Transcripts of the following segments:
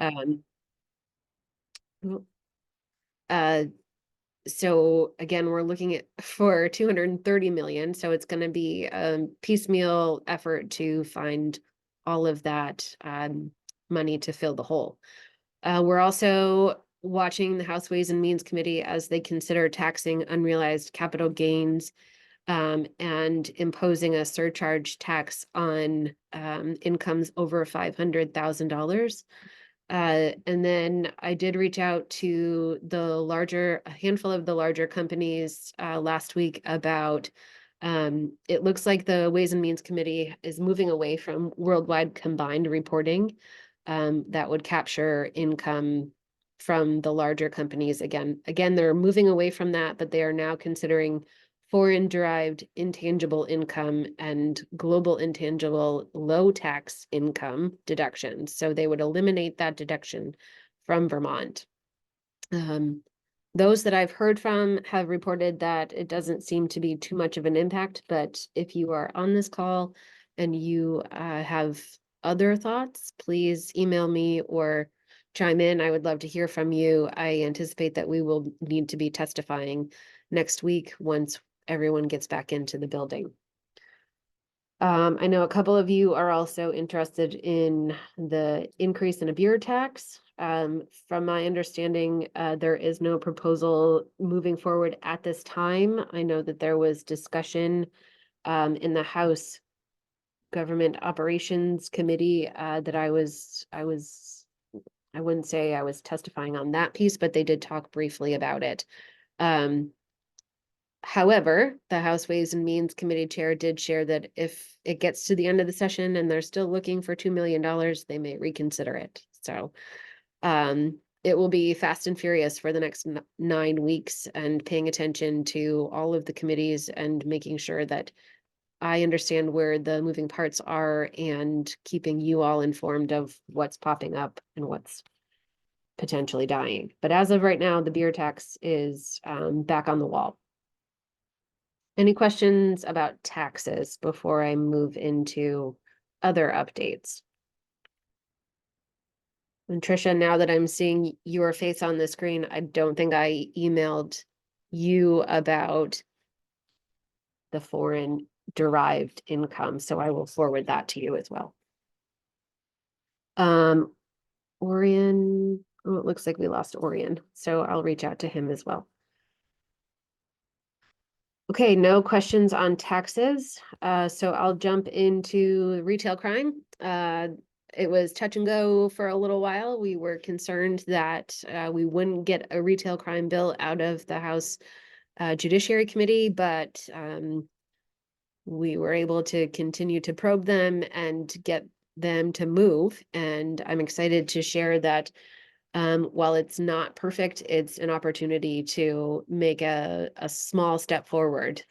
Um, uh, so again, we're looking at for 230 million. So it's going to be a piecemeal effort to find all of that money to fill the hole. We're also watching the House Ways and Means Committee as they consider taxing unrealized capital gains and imposing a surcharge tax on incomes over $500,000. And then I did reach out to a handful of the larger companies last week about it looks like the Ways and Means Committee is moving away from worldwide combined reporting that would capture income from the larger companies. Again, they're moving away from that, but they are now considering foreign derived intangible income and global intangible low tax income deductions. So they would eliminate that deduction from Vermont. Those that I've heard from have reported that it doesn't seem to be too much of an impact, but if you are on this call and you have other thoughts, please email me or chime in. I would love to hear from you. I anticipate that we will need to be testifying next week once everyone gets back into the building. I know a couple of you are also interested in the increase in a beer tax. From my understanding, there is no proposal moving forward at this time. I know that there was discussion in the House Government Operations Committee that I wouldn't say I was testifying on that piece, but they did talk briefly about it. However, the House Ways and Means Committee Chair did share that if it gets to the end of the session and they're still looking for $2 million, they may reconsider it. So it will be fast and furious for the next 9 weeks and paying attention to all of the committees and making sure that I understand where the moving parts are and keeping you all informed of what's popping up and what's potentially dying. But as of right now, the beer tax is back on the wall. Any questions about taxes before I move into other updates? And Trisha, now that I'm seeing your face on the screen, I don't think I emailed you about the foreign derived income, so I will forward that to you as well. Orion, oh, it looks like we lost Orion, so I'll reach out to him as well. Okay, no questions on taxes. So I'll jump into retail crime. It was touch and go for a little while. We were concerned that we wouldn't get a retail crime bill out of the House Judiciary Committee, but we were able to continue to probe them and get them to move. And I'm excited to share that while it's not perfect, it's an opportunity to make a small step forward.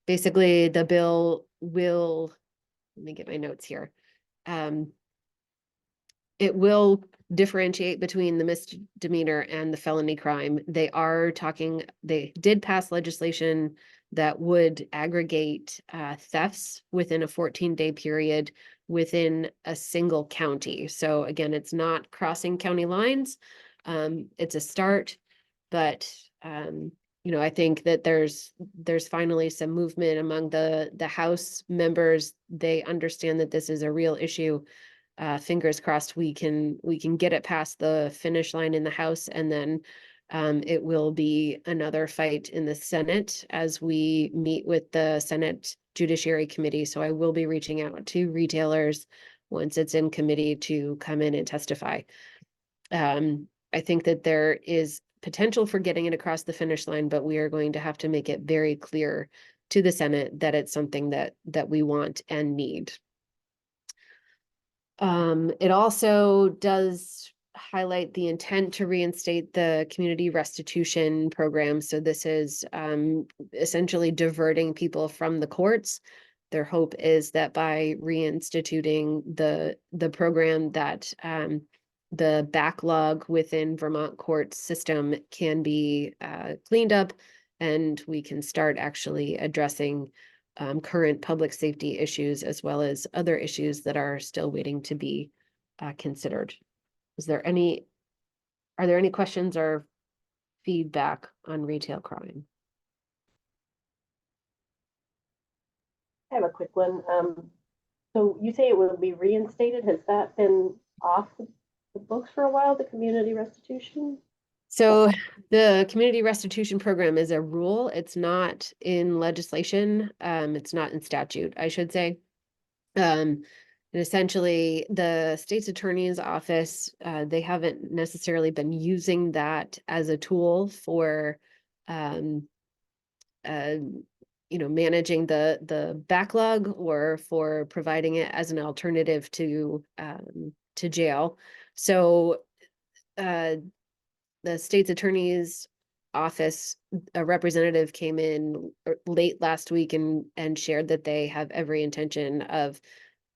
Basically, the bill will, let me get my notes here. It will differentiate between the misdemeanor and the felony crime. They did pass legislation that would aggregate thefts within a 14-day period within a single county. So again, it's not crossing county lines. It's a start, but I think that there's finally some movement among the House members. They understand that this is a real issue. Fingers crossed we can get it past the finish line in the House, and then it will be another fight in the Senate as we meet with the Senate Judiciary Committee. So I will be reaching out to retailers once it's in committee to come in and testify. I think that there is potential for getting it across the finish line, but we are going to have to make it very clear to the Senate that it's something that we want and need. It also does highlight the intent to reinstate the community restitution program. So this is essentially diverting people from the courts. Their hope is that by reinstituting the program that the backlog within Vermont court system can be cleaned up, and we can start actually addressing current public safety issues as well as other issues that are still waiting to be considered. Are there any questions or feedback on retail crime? I have a quick one. So you say it will be reinstated. Has that been off the books for a while, the community restitution? So the community restitution program is a rule. It's not in legislation. It's not in statute, I should say. And essentially, the state's attorney's office, they haven't necessarily been using that as a tool for, um, uh, managing the backlog or for providing it as an alternative to jail. So, the state's attorney's office, a representative came in late last week and shared that they have every intention of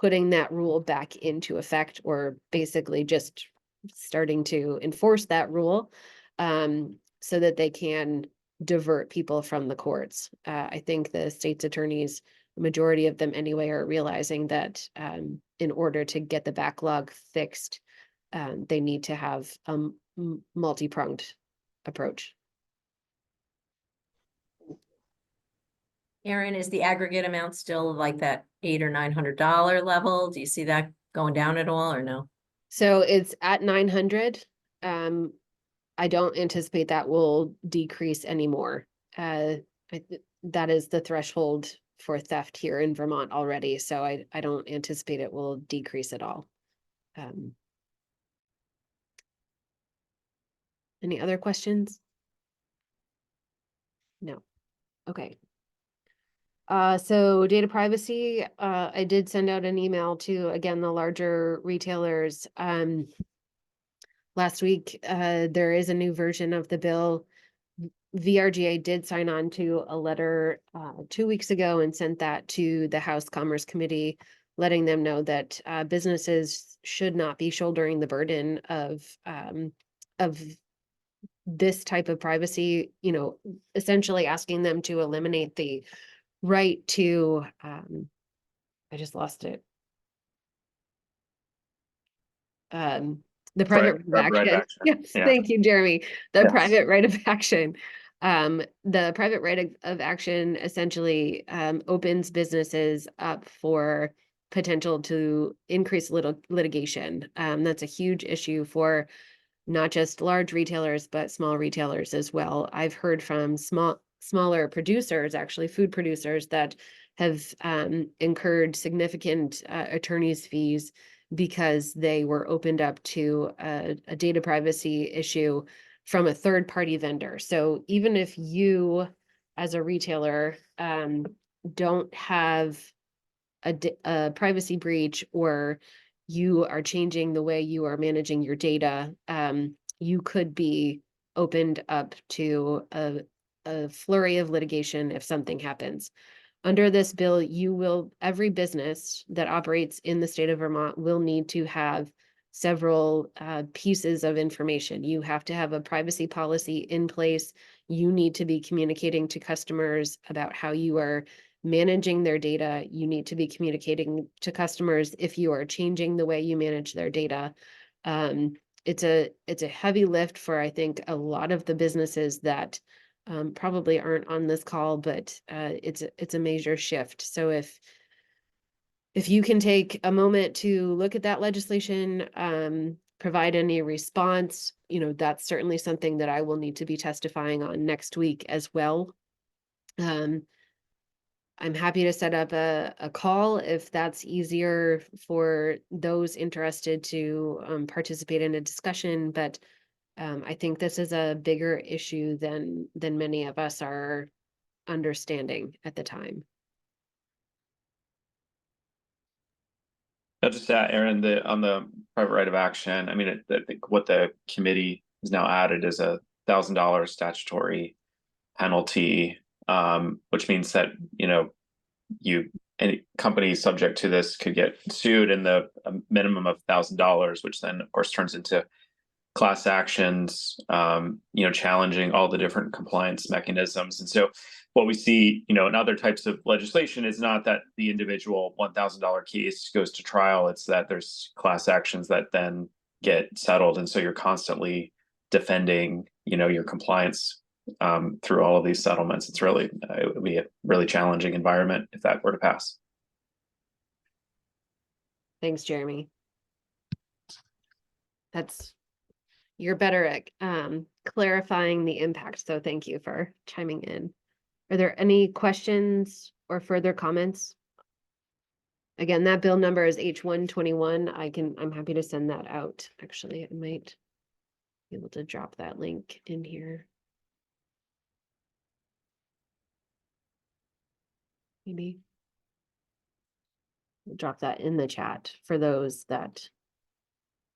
putting that rule back into effect, or basically just starting to enforce that rule, so that they can divert people from the courts. I think the state's attorneys, the majority of them anyway, are realizing that in order to get the backlog fixed, they need to have a multi-pronged approach. Aaron, is the aggregate amount still like that $800 or $900 level? Do you see that going down at all or no? So it's at 900. I don't anticipate that will decrease anymore. That is the threshold for theft here in Vermont already, so I don't anticipate it will decrease at all. Any other questions? No. Okay. So data privacy, I did send out an email to, again, the larger retailers. Last week, there is a new version of the bill. VRGA did sign on to a letter 2 weeks ago and sent that to the House Commerce Committee, letting them know that businesses should not be shouldering the burden of this type of privacy, essentially asking them to eliminate the right to, I just lost it. The private right of action. Yes, Yeah. thank you, Jeremy. The Yes. private right of action. The private right of action essentially opens businesses up for potential to increase litigation. That's a huge issue for not just large retailers, but small retailers as well. I've heard from smaller producers, actually food producers, that have incurred significant attorney's fees because they were opened up to a data privacy issue from a third party vendor. So even if you, as a retailer, don't have a privacy breach, or you are changing the way you are managing your data, you could be opened up to a flurry of litigation if something happens. Under this bill, every business that operates in the state of Vermont will need to have several pieces of information. You have to have a privacy policy in place. You need to be communicating to customers about how you are managing their data. You need to be communicating to customers if you are changing the way you manage their data. It's a heavy lift for, I think, a lot of the businesses that probably aren't on this call, but it's a major shift. So if you can take a moment to look at that legislation, provide any response, that's certainly something that I will need to be testifying on next week as well. I'm happy to set up a call if that's easier for those interested to participate in a discussion, but I think this is a bigger issue than many of us are understanding at the time. I'll just add, Aaron, on the private right of action, I mean, I think what the committee has now added is $1,000 statutory penalty, which means that, any company subject to this could get sued in the minimum of $1,000, which then, of course, turns into class actions, challenging all the different compliance mechanisms. And so what we see, in other types of legislation is not that the individual $1,000 case goes to trial. It's that there's class actions that then get settled. And so you're constantly defending, your compliance through all of these settlements. It's really, it would be a really challenging environment if that were to pass. Thanks, Jeremy. You're better at clarifying the impact, so thank you for chiming in. Are there any questions or further comments? Again, that bill number is H121. I'm happy to send that out. Actually, I might be able to drop that link in here. Maybe. I'll drop that in the chat for those that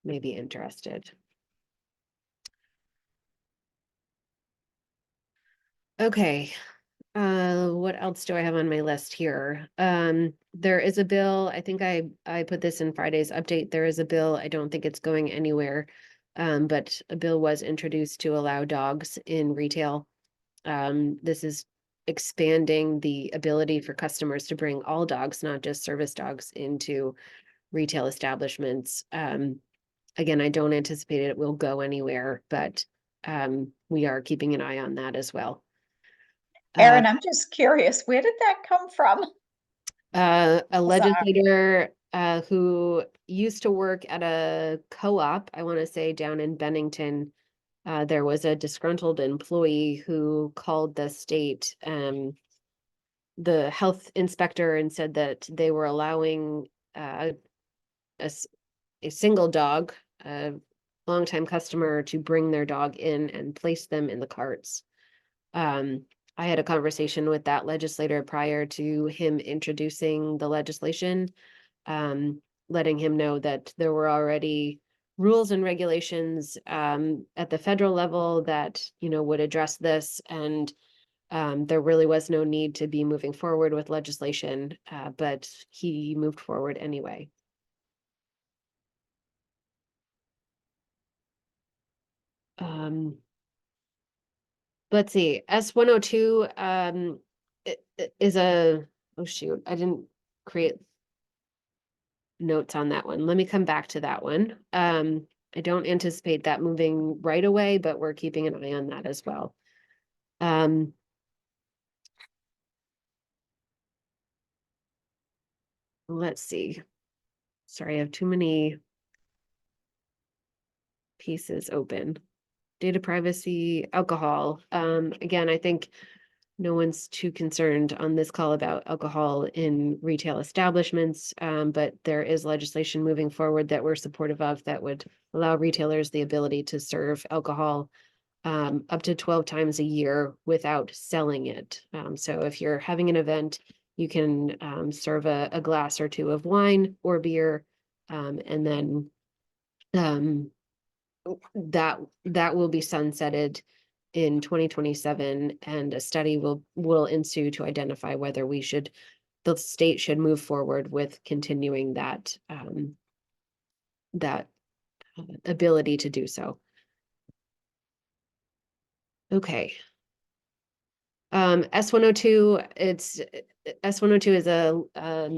may be interested. Okay, what else do I have on my list here? There is a bill, I think I put this in Friday's update. There is a bill, I don't think it's going anywhere. But a bill was introduced to allow dogs in retail. This is expanding the ability for customers to bring all dogs, not just service dogs, into retail establishments. Again, I don't anticipate it will go anywhere, but we are keeping an eye on that as well. Erin, I'm just curious, where did that come from? A legislator who used to work at a co-op, I want to say down in Bennington. There was a disgruntled employee who called the state, the health inspector, and said that they were allowing a single dog, a longtime customer, to bring their dog in and place them in the carts. I had a conversation with that legislator prior to him introducing the legislation, letting him know that there were already rules and regulations at the federal level that, would address this. And there really was no need to be moving forward with legislation, but he moved forward anyway. Let's see, S102 is oh shoot, I didn't create notes on that one. Let me come back to that one. I don't anticipate that moving right away, but we're keeping an eye on that as well. Let's see. Sorry, I have too many pieces open. Data privacy, alcohol. Again, I think no one's too concerned on this call about alcohol in retail establishments, but there is legislation moving forward that we're supportive of that would allow retailers the ability to serve alcohol up to 12 times a year without selling it. So if you're having an event, you can serve a glass or two of wine or beer, and then that will be sunsetted in 2027, and a study will ensue to identify whether the state should move forward with continuing that ability to do so. Okay. S102, S102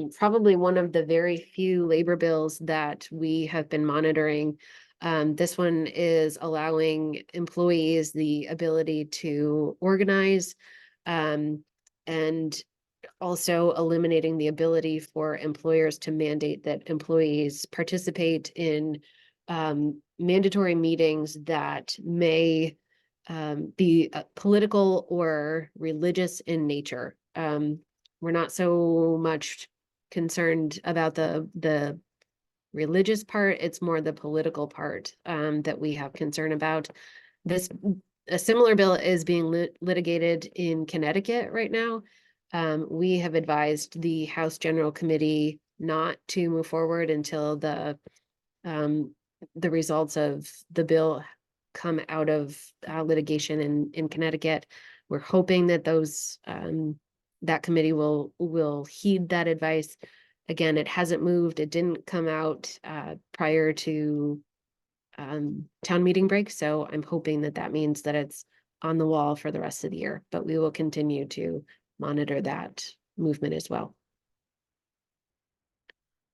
is probably one of the very few labor bills that we have been monitoring. This one is allowing employees the ability to organize, and also eliminating the ability for employers to mandate that employees participate in mandatory meetings that may be political or religious in nature. We're not so much concerned about the religious part. It's more the political part that we have concern about. A similar bill is being litigated in Connecticut right now. We have advised the House General Committee not to move forward until the results of the bill come out of litigation in Connecticut. We're hoping that that committee will heed that advice. Again, it hasn't moved. It didn't come out prior to town meeting break, so I'm hoping that means that it's on the wall for the rest of the year, but we will continue to monitor that movement as well.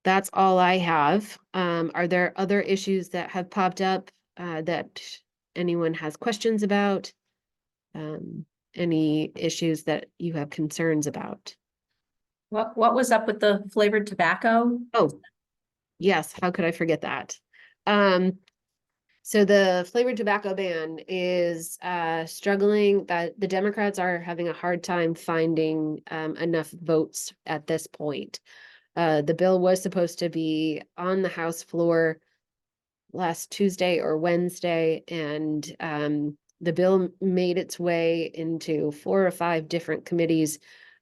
that's all I have. Are there other issues that have popped up that anyone has questions about? Any issues that you have concerns about? What was up with the flavored tobacco? Oh, yes, how could I forget that? So the flavored tobacco ban is struggling, that the Democrats are having a hard time finding enough votes at this point. The bill was supposed to be on the House floor last Tuesday or Wednesday, and the bill made its way into 4 or 5 different committees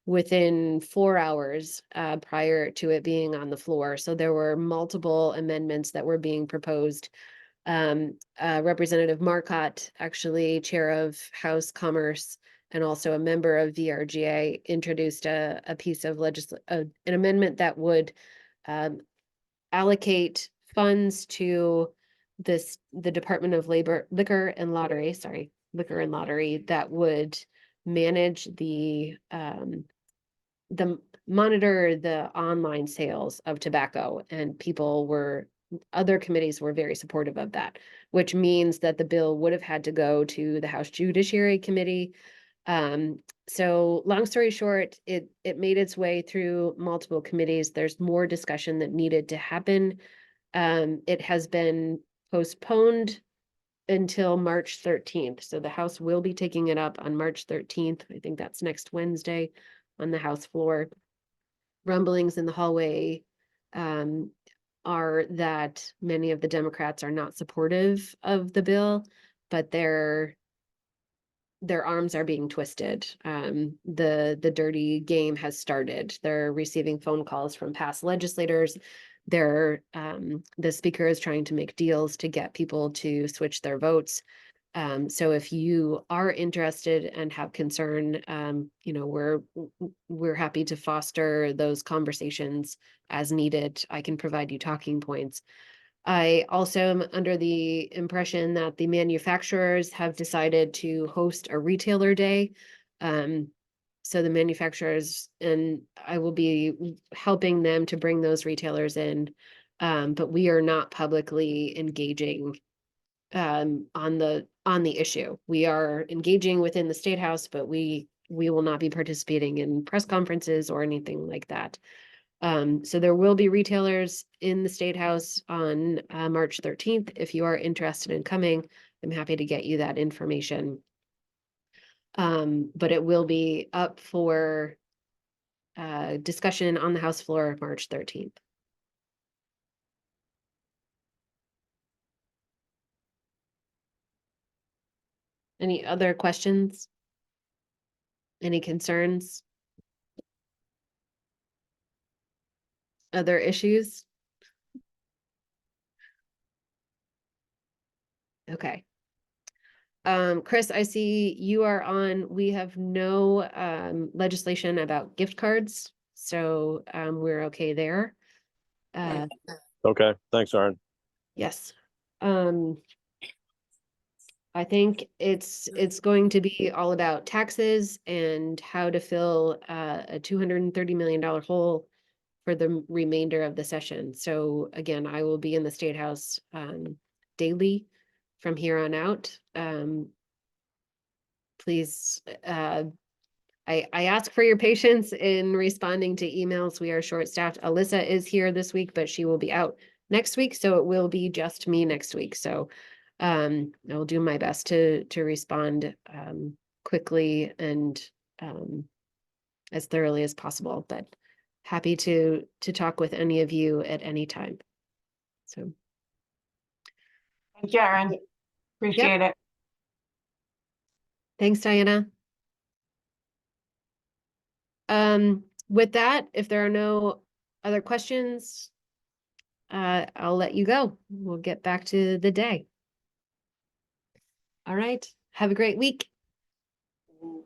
within 4 hours prior to it being on the floor. So there were multiple amendments that were being proposed. Representative Marcotte, actually chair of House Commerce and also a member of VRGA, introduced a piece of an amendment that would allocate funds to the Department of Liquor and Lottery that would manage the monitor the online sales of tobacco, and other committees were very supportive of that, which means that the bill would have had to go to the House Judiciary Committee. So long story short, it made its way through multiple committees. There's more discussion that needed to happen. It has been postponed until March 13th. So the House will be taking it up on March 13th. I think that's next Wednesday on the House floor. Rumblings in the hallway are that many of the Democrats are not supportive of the bill, but their arms are being twisted. The dirty game has started. They're receiving phone calls from past legislators. The speaker is trying to make deals to get people to switch their votes. So if you are interested and have concern, we're happy to foster those conversations as needed. I can provide you talking points. I also am under the impression that the manufacturers have decided to host a retailer day. So the manufacturers, and I will be helping them to bring those retailers in. But we are not publicly engaging on the issue. We are engaging within the State House, but we will not be participating in press conferences or anything like that. So there will be retailers in the State House on March 13th. If you are interested in coming, I'm happy to get you that information. But it will be up for discussion on the House floor March 13th. Any other questions? Any concerns? Other issues? Okay. Chris, I see you are on. We have no legislation about gift cards, so we're okay there. Okay, thanks, Aaron. Yes. I think it's going to be all about taxes and how to fill a $230 million hole for the remainder of the session. So again, I will be in the State House daily from here on out. Please, I ask for your patience in responding to emails. We are short-staffed. Alyssa is here this week, but she will be out next week, so it will be just me next week. So I will do my best to respond quickly and as thoroughly as possible, but happy to talk with any of you at any time. So Thank you, Erin. Appreciate it. thanks, Diana. With that, if there are no other questions, I'll let you go. We'll get back to the day. All right. Have a great week.